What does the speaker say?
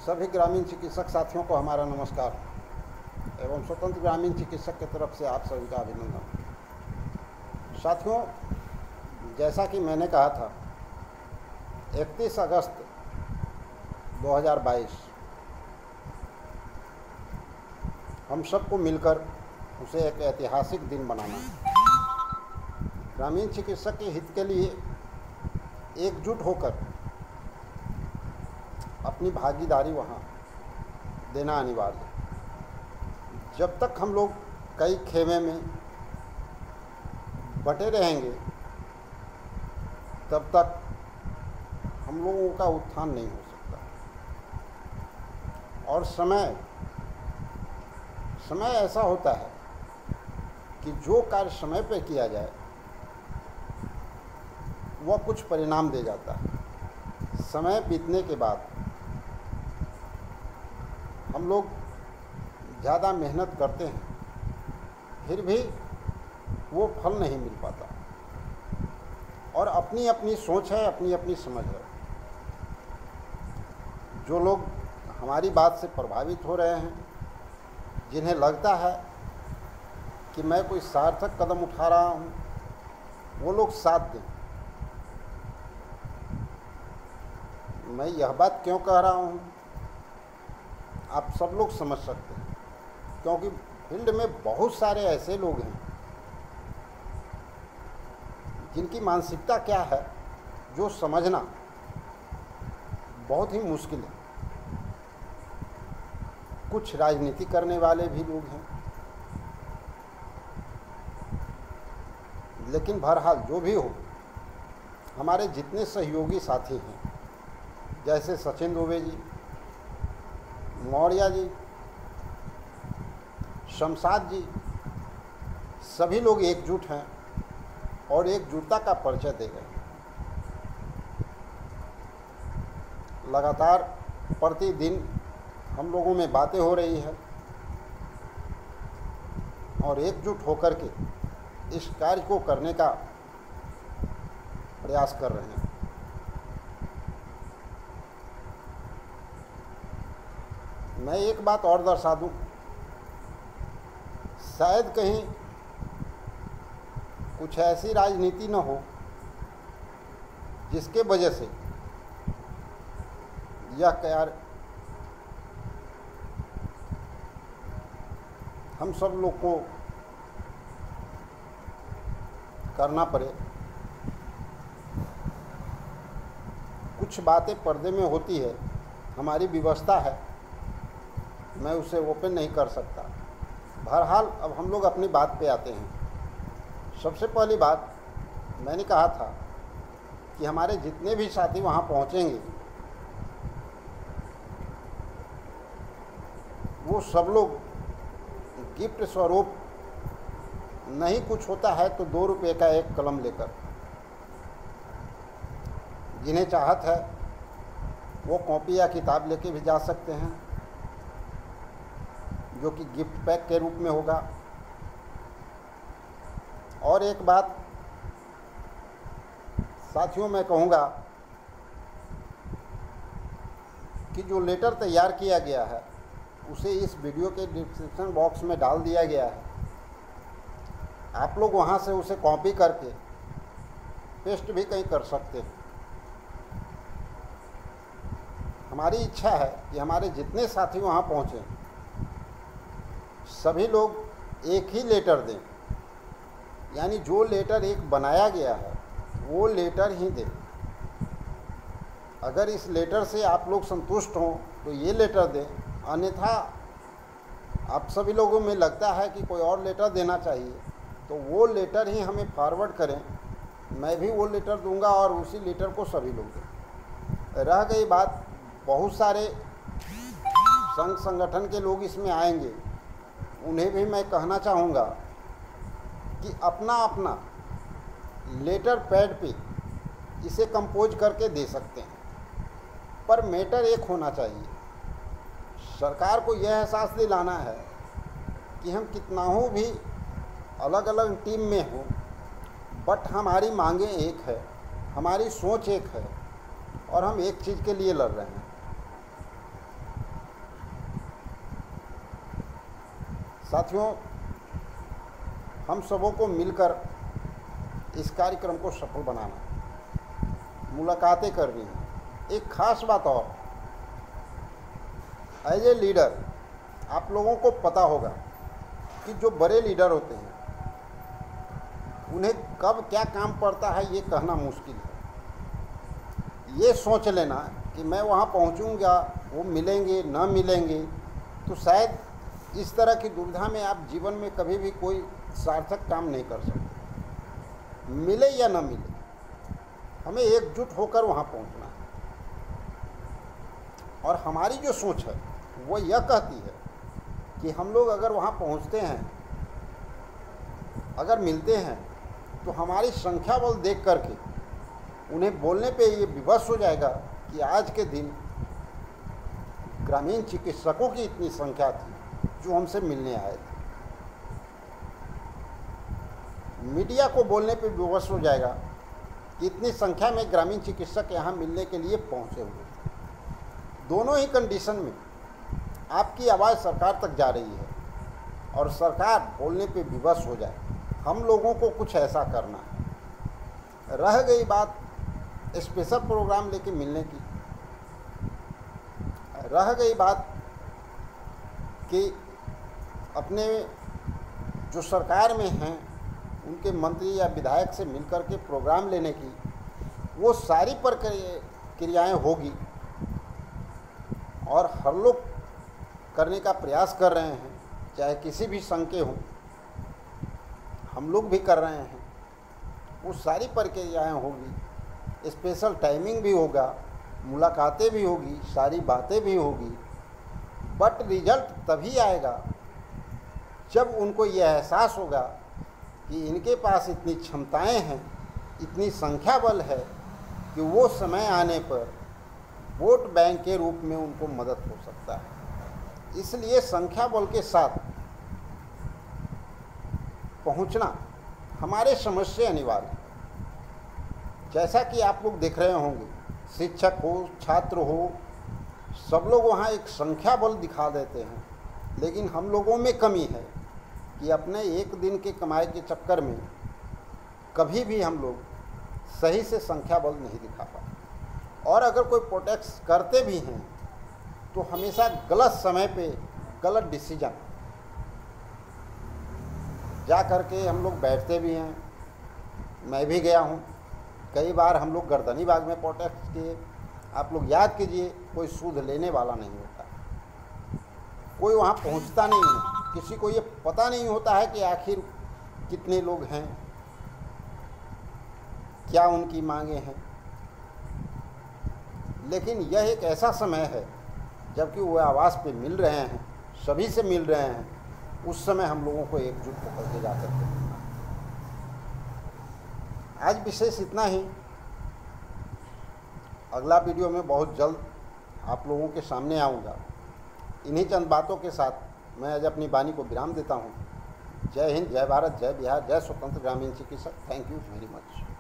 सभी ग्रामीण चिकित्सक साथियों को हमारा नमस्कार एवं स्वतंत्र ग्रामीण चिकित्सक की तरफ से आप सभी का अभिनंदन। साथियों, जैसा कि मैंने कहा था 31 अगस्त 2022 हम सबको मिलकर उसे एक ऐतिहासिक दिन बनाना है। ग्रामीण चिकित्सक के हित के लिए एकजुट होकर अपनी भागीदारी वहाँ देना अनिवार्य है। जब तक हम लोग कई खेमे में बटे रहेंगे तब तक हम लोगों का उत्थान नहीं हो सकता। और समय ऐसा होता है कि जो कार्य समय पर किया जाए वह कुछ परिणाम दे जाता है। समय बीतने के बाद हम लोग ज़्यादा मेहनत करते हैं, फिर भी वो फल नहीं मिल पाता। और अपनी अपनी सोच है, अपनी अपनी समझ है। जो लोग हमारी बात से प्रभावित हो रहे हैं, जिन्हें लगता है कि मैं कोई सार्थक कदम उठा रहा हूँ, वो लोग साथ दें। मैं यह बात क्यों कह रहा हूँ आप सब लोग समझ सकते हैं, क्योंकि फील्ड में बहुत सारे ऐसे लोग हैं जिनकी मानसिकता क्या है जो समझना बहुत ही मुश्किल है। कुछ राजनीति करने वाले भी लोग हैं, लेकिन बहरहाल जो भी हो, हमारे जितने सहयोगी साथी हैं जैसे सचिन दुबे जी, मौर्या जी, शमशाद जी, सभी लोग एकजुट हैं और एकजुटता का परिचय दे गए। लगातार प्रतिदिन हम लोगों में बातें हो रही है और एकजुट होकर के इस कार्य को करने का प्रयास कर रहे हैं। मैं एक बात और दर्शा दूं, शायद कहीं कुछ ऐसी राजनीति न हो जिसके वजह से यह कार्य हम सब लोग को करना पड़े। कुछ बातें पर्दे में होती है, हमारी व्यवस्था है, मैं उसे ओपन नहीं कर सकता। बहरहाल अब हम लोग अपनी बात पे आते हैं। सबसे पहली बात मैंने कहा था कि हमारे जितने भी साथी वहाँ पहुँचेंगे वो सब लोग गिफ्ट स्वरूप नहीं कुछ होता है तो 2 रुपये का एक कलम लेकर, जिन्हें चाहत है वो कॉपी या किताब लेके भी जा सकते हैं, जो कि गिफ्ट पैक के रूप में होगा। और एक बात साथियों मैं कहूँगा कि जो लेटर तैयार किया गया है उसे इस वीडियो के डिस्क्रिप्शन बॉक्स में डाल दिया गया है। आप लोग वहाँ से उसे कॉपी करके पेस्ट भी कहीं कर सकते हैं। हमारी इच्छा है कि हमारे जितने साथी वहाँ पहुँचें सभी लोग एक ही लेटर दें, यानी जो लेटर एक बनाया गया है वो लेटर ही दें। अगर इस लेटर से आप लोग संतुष्ट हों तो ये लेटर दें, अन्यथा आप सभी लोगों में लगता है कि कोई और लेटर देना चाहिए तो वो लेटर ही हमें फॉरवर्ड करें। मैं भी वो लेटर दूंगा और उसी लेटर को सभी लोग दें। रह गई बात, बहुत सारे संघ संगठन के लोग इसमें आएंगे, उन्हें भी मैं कहना चाहूँगा कि अपना अपना लेटर पैड पे इसे कंपोज करके दे सकते हैं, पर मैटर एक होना चाहिए। सरकार को यह एहसास दिलाना है कि हम कितना हो भी अलग अलग टीम में हो, बट हमारी मांगें एक है, हमारी सोच एक है और हम एक चीज़ के लिए लड़ रहे हैं। साथियों, हम सबों को मिलकर इस कार्यक्रम को सफल बनाना, मुलाकातें करनी है। एक खास बात और, एज ए लीडर आप लोगों को पता होगा कि जो बड़े लीडर होते हैं उन्हें कब क्या काम पड़ता है ये कहना मुश्किल है। ये सोच लेना कि मैं वहाँ पहुँचूँगा, वो मिलेंगे ना मिलेंगे, तो शायद इस तरह की दुविधा में आप जीवन में कभी भी कोई सार्थक काम नहीं कर सकते। मिले या ना मिले, हमें एकजुट होकर वहाँ पहुँचना है। और हमारी जो सोच है वो यह कहती है कि हम लोग अगर वहाँ पहुँचते हैं, अगर मिलते हैं, तो हमारी संख्या बल देख करके उन्हें बोलने पे ये विवश हो जाएगा कि आज के दिन ग्रामीण चिकित्सकों की इतनी संख्या थी जो हमसे मिलने आए थे। मीडिया को बोलने पे विवश हो जाएगा कि इतनी संख्या में ग्रामीण चिकित्सक यहाँ मिलने के लिए पहुँचे हुए थे। दोनों ही कंडीशन में आपकी आवाज़ सरकार तक जा रही है और सरकार बोलने पे विवश हो जाए। हम लोगों को कुछ ऐसा करना है। रह गई बात स्पेशल प्रोग्राम लेके मिलने की, रह गई बात कि अपने जो सरकार में हैं उनके मंत्री या विधायक से मिलकर के प्रोग्राम लेने की, वो सारी प्रक्रियाएं होगी और हर लोग करने का प्रयास कर रहे हैं, चाहे किसी भी संघ के हों, हम लोग भी कर रहे हैं। वो सारी प्रक्रियाएं होगी, स्पेशल टाइमिंग भी होगा, मुलाकातें भी होगी, सारी बातें भी होगी, बट रिजल्ट तभी आएगा जब उनको ये एहसास होगा कि इनके पास इतनी क्षमताएं हैं, इतनी संख्या बल है कि वो समय आने पर वोट बैंक के रूप में उनको मदद हो सकता है। इसलिए संख्या बल के साथ पहुंचना हमारे समझ से अनिवार्य है। जैसा कि आप लोग देख रहे होंगे, शिक्षक हो, छात्र हो, सब लोग वहाँ एक संख्या बल दिखा देते हैं, लेकिन हम लोगों में कमी है कि अपने एक दिन के कमाई के चक्कर में कभी भी हम लोग सही से संख्या बल नहीं दिखा पाते। और अगर कोई प्रोटेक्ट करते भी हैं तो हमेशा गलत समय पे गलत डिसीजन जा करके हम लोग बैठते भी हैं। मैं भी गया हूँ, कई बार हम लोग गर्दनी बाग में प्रोटेस्ट किए। आप लोग याद कीजिए, कोई सूद लेने वाला नहीं होता, कोई वहाँ पहुँचता नहीं है, किसी को ये पता नहीं होता है कि आखिर कितने लोग हैं, क्या उनकी मांगे हैं। लेकिन यह एक ऐसा समय है जबकि वो आवाज़ पे मिल रहे हैं, सभी से मिल रहे हैं, उस समय हम लोगों को एकजुट होकर के जा सकते हैं। आज विशेष इतना ही। अगला वीडियो में बहुत जल्द आप लोगों के सामने आऊँगा। इन्हीं चंद बातों के साथ मैं आज अपनी वाणी को विराम देता हूँ। जय हिंद, जय भारत, जय बिहार, जय स्वतंत्र ग्रामीण चिकित्सक। Thank you very much.